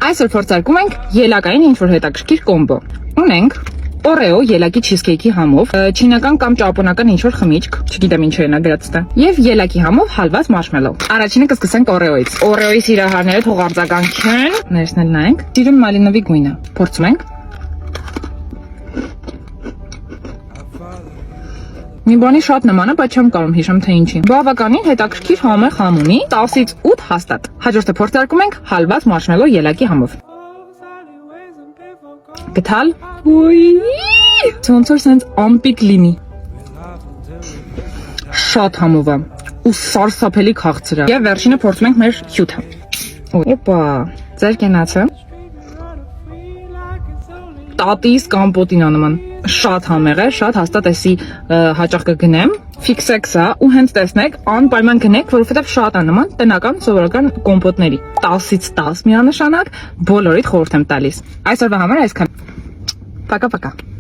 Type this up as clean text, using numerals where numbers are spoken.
Այսօր փորձարկում ենք ելակային ինչ-որ հետաքրքիր կոմբո։ Ունենք Oreo ելակի cheesecake-ի համով, չինական կամ ճապոնական ինչ-որ խմիչք, չգիտեմ ինչ է նա գրած տա, եւ ելակի համով հալված մարշմելլոու։ Առաջինը կսկսենք Oreo-ից։ Oreo-ի սիրահարները թող արձագանքեն, ներսնել նայենք։ Սիրուն մալինովի գույնը։ Փորձում ենք։ Մի բանի շատ նման է, բայց չեմ կարող հիշեմ թե ինչի։ Բավականին հետաքրքիր համեղ համ ունի, 10-ից 8 հաստատ։ Հաջորդը փորձարկում ենք հալված մարշմելլոու ելակի համով։ Գտալ։ Ոնց որ սենց ամպիկ լինի։ Շատ համով է ու սարսափելի քաղցր է։ Եվ վերջինը փորձում ենք մեր հյութը։ Օպա, ձեր կենացը։ Տատիս կամպոտին անման։ Շատ համեղ է, շատ հաստատ էսի հաճախ կգնեմ, ֆիքսեք սա ու հենց տեսնեք, անպայման գնեք, որովհետև շատ է նման տնական սովորական կոմպոտների։ 10-ից 10 միանշանակ բոլորիդ խորհուրդ եմ տալիս։ Այսօրվա համար այսքան։ Պակա-պակա։